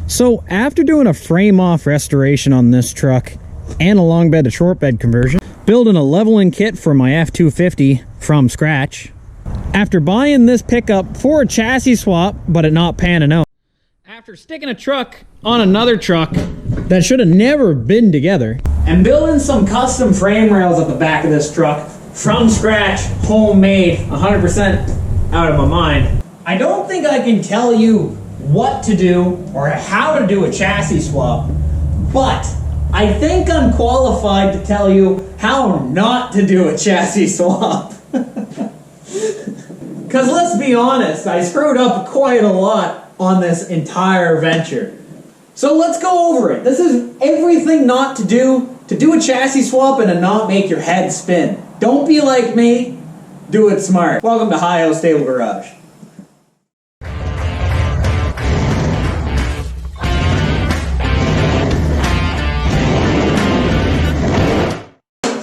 So after doing a frame off restoration on this truck and a long bed to short bed conversion, building a leveling kit for my F250 from scratch, after buying this pickup for a chassis swap but it not panning out, after sticking a truck on another truck that should have never been together, and building some custom frame rails at the back of this truck from scratch, homemade, 100% out of my mind, I don't think I can tell you what to do or how to do a chassis swap, but I think I'm qualified to tell you how not to do a chassis swap. Because let's be honest, I screwed up quite a lot on this entire venture. So let's go over it. This is everything not to do a chassis swap and to not make your head spin. Don't be like me, do it smart. Welcome to Hi-Ho Stable Garage.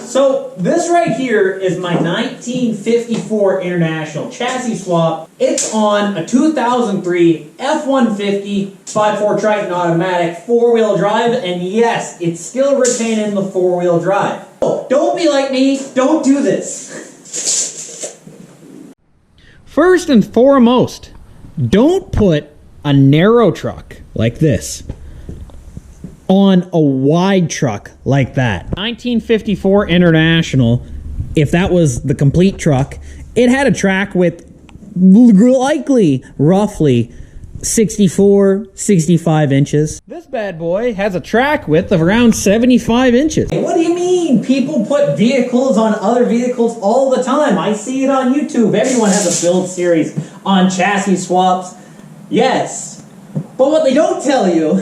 So this right here is my 1954 International chassis swap. It's on a 2003 F-150 5.4 Triton automatic 4-wheel drive, and yes, it's still retaining the 4-wheel drive. So don't be like me, don't do this. First and foremost, don't put a narrow truck like this on a wide truck like that. 1954 International, if that was the complete truck, it had a track width likely roughly 64, 65 inches. This bad boy has a track width of around 75 inches. What do you mean? People put vehicles on other vehicles all the time. I see it on YouTube. Everyone has a build series on chassis swaps. Yes. But what they don't tell you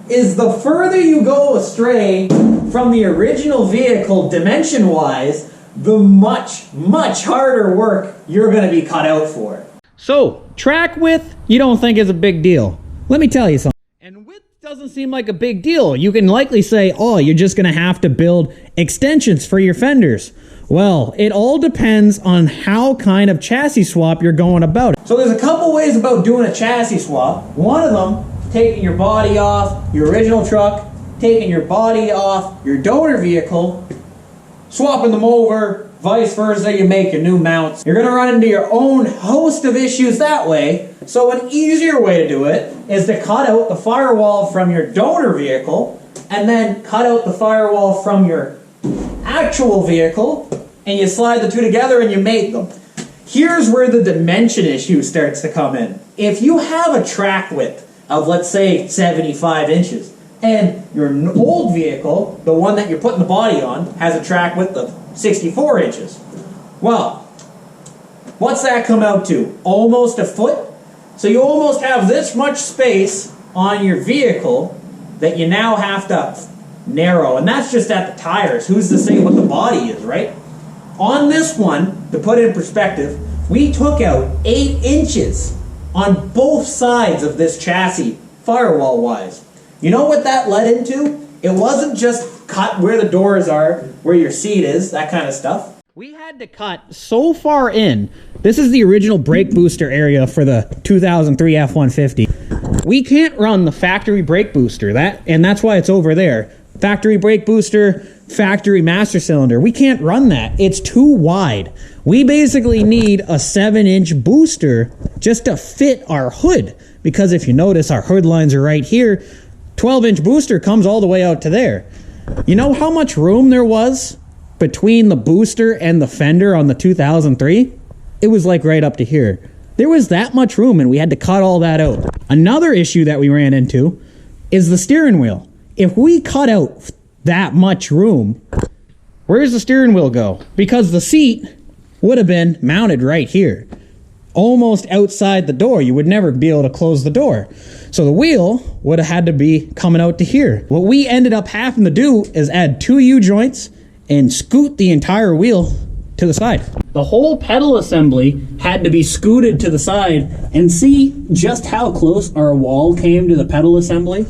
is the further you go astray from the original vehicle dimension-wise, the much harder work you're going to be cut out for. So, track width, you don't think is a big deal. Let me tell you something. And width doesn't seem like a big deal. You can likely say, oh, you're just going to have to build extensions for your fenders. Well, it all depends on how kind of chassis swap you're going about it. So there's a couple ways about doing a chassis swap. One of them, taking your body off your original truck, taking your body off your donor vehicle, swapping them over, vice versa, you make your new mounts. You're going to run into your own host of issues that way. So an easier way to do it is to cut out the firewall from your donor vehicle and then cut out the firewall from your actual vehicle, and you slide the two together and you make them. Here's where the dimension issue starts to come in. If you have a track width of, let's say, 75 inches, and your old vehicle, the one that you're putting the body on, has a track width of 64 inches. Well, what's that come out to? Almost a foot? So you almost have this much space on your vehicle that you now have to narrow, and that's just at the tires. Who's to say what the body is, right? On this one, to put it in perspective, we took out 8 inches on both sides of this chassis, firewall-wise. You know what that led into? It wasn't just cut where the doors are, where your seat is, that kind of stuff. We had to cut so far in. This is the original brake booster area for the 2003 F-150. We can't run the factory brake booster, and that's why it's over there. Factory brake booster, factory master cylinder. We can't run that. It's too wide. We basically need a 7-inch booster just to fit our hood. Because if you notice, our hood lines are right here. 12-inch booster comes all the way out to there. You know how much room there was between the booster and the fender on the 2003? It was like right up to here. There was that much room, and we had to cut all that out. Another issue that we ran into is the steering wheel. If we cut out that much room, where does the steering wheel go? Because the seat would have been mounted right here, almost outside the door. You would never be able to close the door. So the wheel would have had to be coming out to here. What we ended up having to do is add 2 U-joints and scoot the entire wheel to the side. The whole pedal assembly had to be scooted to the side, and see just how close our wall came to the pedal assembly.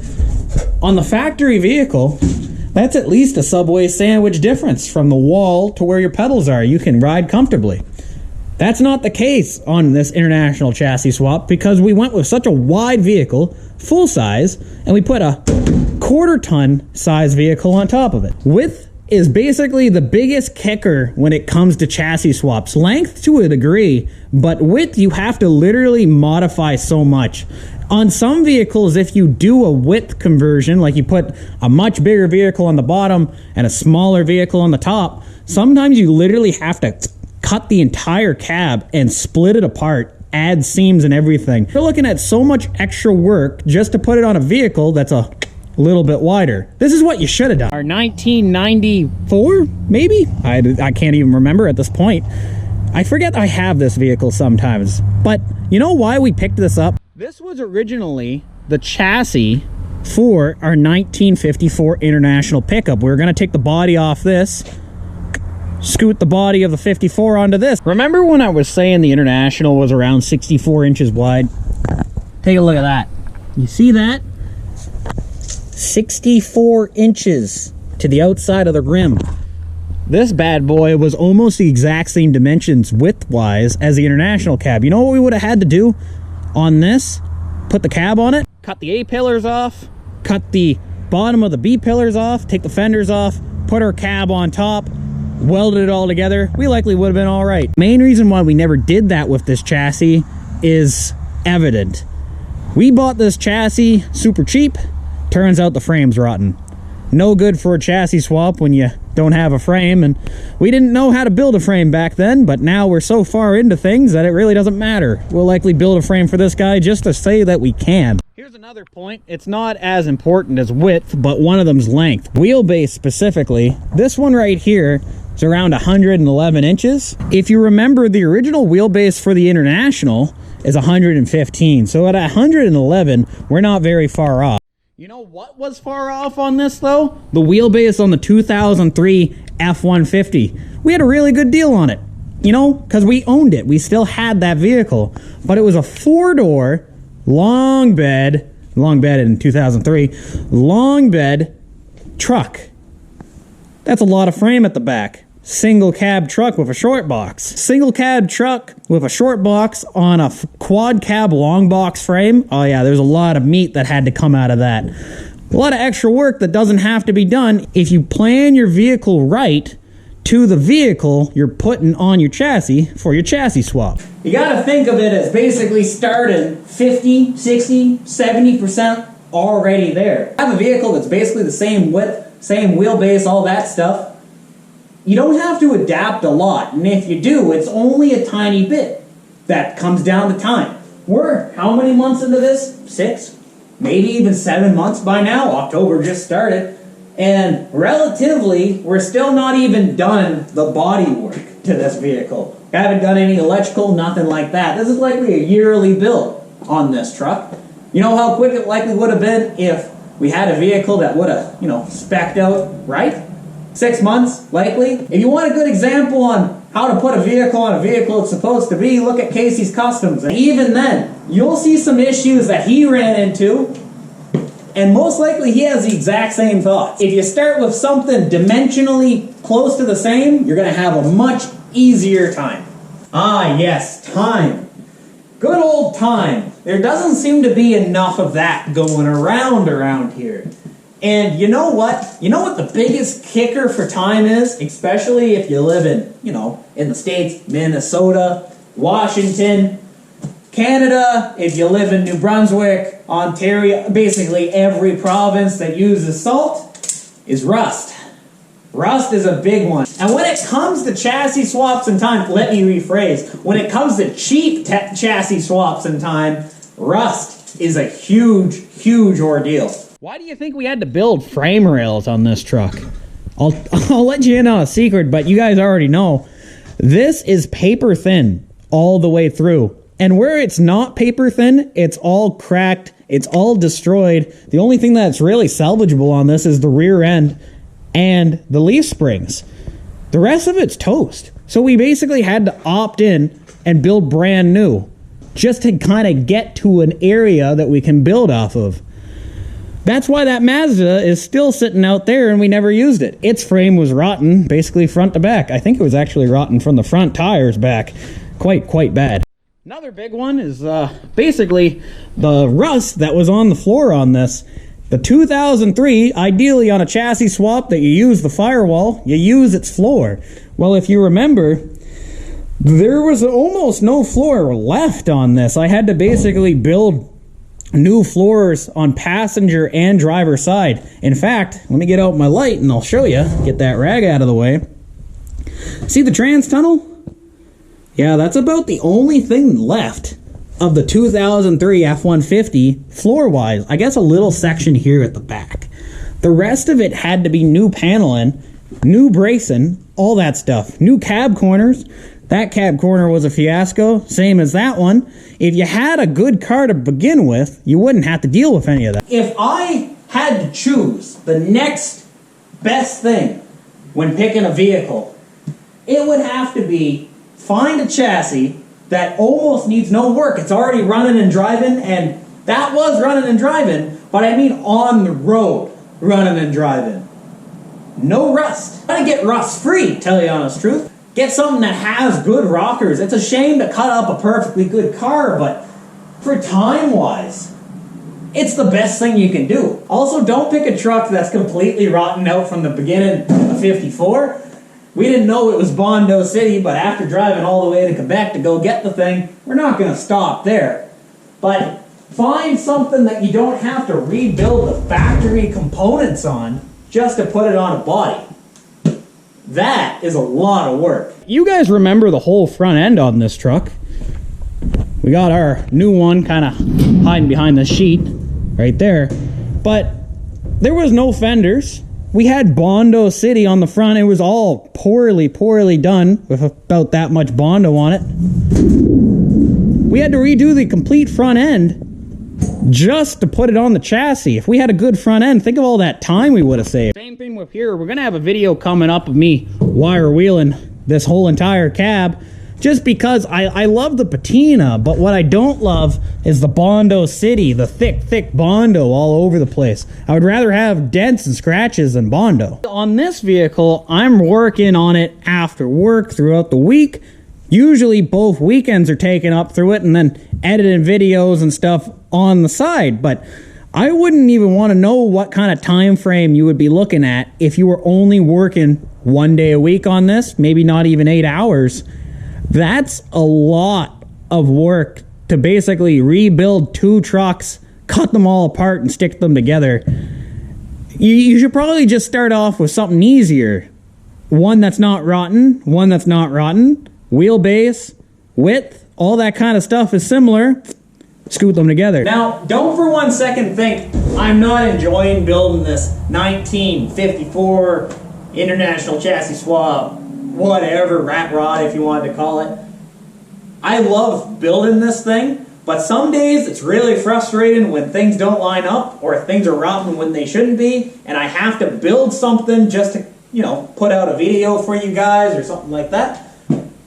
On the factory vehicle, that's at least a Subway sandwich difference from the wall to where your pedals are. You can ride comfortably. That's not the case on this international chassis swap because we went with such a wide vehicle, full size, and we put a quarter-ton size vehicle on top of it. Width is basically the biggest kicker when it comes to chassis swaps. Length to a degree, but width you have to literally modify so much. On some vehicles, if you do a width conversion, like you put a much bigger vehicle on the bottom and a smaller vehicle on the top, sometimes you literally have to cut the entire cab and split it apart, add seams and everything. You're looking at so much extra work just to put it on a vehicle that's a little bit wider. This is what you should have done. Our 1994, maybe? I can't even remember at this point. I forget I have this vehicle sometimes. But you know why we picked this up? This was originally the chassis for our 1954 International pickup. We were going to take the body off this, scoot the body of the 54 onto this. Remember when I was saying the International was around 64 inches wide? Take a look at that. You see that? 64 inches to the outside of the rim. This bad boy was almost the exact same dimensions width-wise as the International cab. You know what we would have had to do on this? Put the cab on it, cut the A-pillars off, cut the bottom of the B-pillars off, take the fenders off, put our cab on top, welded it all together. We likely would have been all right. Main reason why we never did that with this chassis is evident. We bought this chassis super cheap. Turns out the frame's rotten. No good for a chassis swap when you don't have a frame, and we didn't know how to build a frame back then, but now we're so far into things that it really doesn't matter. We'll likely build a frame for this guy just to say that we can. Here's another point. It's not as important as width, but one of them's length. Wheelbase specifically, this one right here is around 111 inches. If you remember, the original wheelbase for the International is 115, so at 111, we're not very far off. You know what was far off on this though? The wheelbase on the 2003 F-150. We had a really good deal on it, you know, because we owned it. We still had that vehicle, but it was a four-door, long bed in 2003, long bed truck. That's a lot of frame at the back. Single cab truck with a short box. Single cab truck with a short box on a quad cab long box frame. Oh yeah, there's a lot of meat that had to come out of that. A lot of extra work that doesn't have to be done if you plan your vehicle right to the vehicle you're putting on your chassis for your chassis swap. You gotta think of it as basically starting 50, 60, 70% already there. I have a vehicle that's basically the same width, same wheelbase, all that stuff. You don't have to adapt a lot, and if you do, it's only a tiny bit. That comes down to time. We're how many months into this? 6? Maybe even 7 months by now. October just started. And relatively, we're still not even done the body work to this vehicle. Haven't done any electrical, nothing like that. This is likely a yearly build on this truck. You know how quick it likely would have been if we had a vehicle that would have, spec'd out right? 6 months, likely. If you want a good example on how to put a vehicle on a vehicle it's supposed to be, look at Casey's Customs. And even then, you'll see some issues that he ran into, and most likely he has the exact same thoughts. If you start with something dimensionally close to the same, you're going to have a much easier time. Ah, yes, time. Good old time. There doesn't seem to be enough of that going around here. And you know what? You know what the biggest kicker for time is? Especially if you live in, in the States, Minnesota, Washington, Canada, if you live in New Brunswick, Ontario, basically every province that uses salt, is rust. Rust is a big one. And when it comes to chassis swaps in time, let me rephrase, when it comes to cheap chassis swaps in time, rust is a huge, huge ordeal. Why do you think we had to build frame rails on this truck? I'll let you in on a secret, but you guys already know. This is paper thin all the way through. And where it's not paper thin, it's all cracked, it's all destroyed. The only thing that's really salvageable on this is the rear end and the leaf springs. The rest of it's toast. So we basically had to opt in and build brand new just to kind of get to an area that we can build off of. That's why that Mazda is still sitting out there and we never used it. Its frame was rotten, basically front to back. I think it was actually rotten from the front tires back. quite bad. Another big one is basically the rust that was on the floor on this. The 2003, ideally on a chassis swap that you use the firewall, you use its floor. Well, if you remember, there was almost no floor left on this. I had to basically build new floors on passenger and driver side. In fact, let me get out my light and I'll show you. Get that rag out of the way. See the trans tunnel? Yeah, that's about the only thing left of the 2003 F-150 floor-wise. I guess a little section here at the back. The rest of it had to be new paneling, new bracing, all that stuff. New cab corners. That cab corner was a fiasco, same as that one. If you had a good car to begin with, you wouldn't have to deal with any of that. If I had to choose the next best thing when picking a vehicle, it would have to be find a chassis that almost needs no work. It's already running and driving, and that was running and driving, but I mean on the road running and driving. No rust. Gotta get rust free, tell you the honest truth. Get something that has good rockers. It's a shame to cut up a perfectly good car, but for time-wise, it's the best thing you can do. Also, don't pick a truck that's completely rotten out from the beginning of 54. We didn't know it was Bondo City, but after driving all the way to Quebec to go get the thing, we're not going to stop there. But find something that you don't have to rebuild the factory components on just to put it on a body. That is a lot of work. You guys remember the whole front end on this truck. We got our new one kind of hiding behind the sheet right there. But there was no fenders. We had Bondo City on the front. It was all poorly done with about that much Bondo on it. We had to redo the complete front end just to put it on the chassis. If we had a good front end, think of all that time we would have saved. Same thing with here. We're going to have a video coming up of me wire wheeling this whole entire cab just because I love the patina, but what I don't love is the Bondo City, the thick Bondo all over the place. I would rather have dents and scratches than Bondo. On this vehicle, I'm working on it after work throughout the week. Usually both weekends are taken up through it and then editing videos and stuff on the side, but I wouldn't even want to know what kind of time frame you would be looking at if you were only working 1 day a week on this, maybe not even 8 hours. That's a lot of work to basically rebuild 2 trucks, cut them all apart and stick them together. You should probably just start off with something easier. One that's not rotten, wheelbase, width, all that kind of stuff is similar. Scoot them together. Now, don't for 1 second think I'm not enjoying building this 1954 International Chassis Swap, whatever, rat rod if you wanted to call it. I love building this thing, but some days it's really frustrating when things don't line up or things are rotten when they shouldn't be, and I have to build something just to, you know, put out a video for you guys or something like that.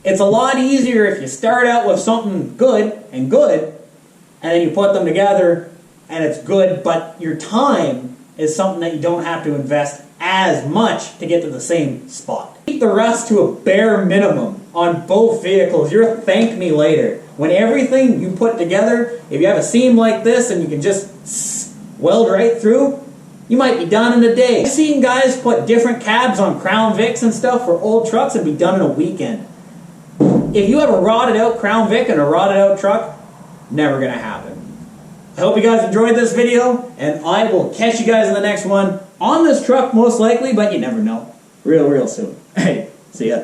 It's a lot easier if you start out with something good, and then you put them together and it's good, but your time is something that you don't have to invest as much to get to the same spot. Keep the rust to a bare minimum on both vehicles. You'll thank me later. When everything you put together, if you have a seam like this and you can just weld right through, you might be done in a day. I've seen guys put different cabs on Crown Vics and stuff for old trucks and be done in a weekend. If you have a rotted out Crown Vic and a rotted out truck, never gonna happen. I hope you guys enjoyed this video, and I will catch you guys in the next one on this truck most likely, but you never know. Real soon. Hey, see ya.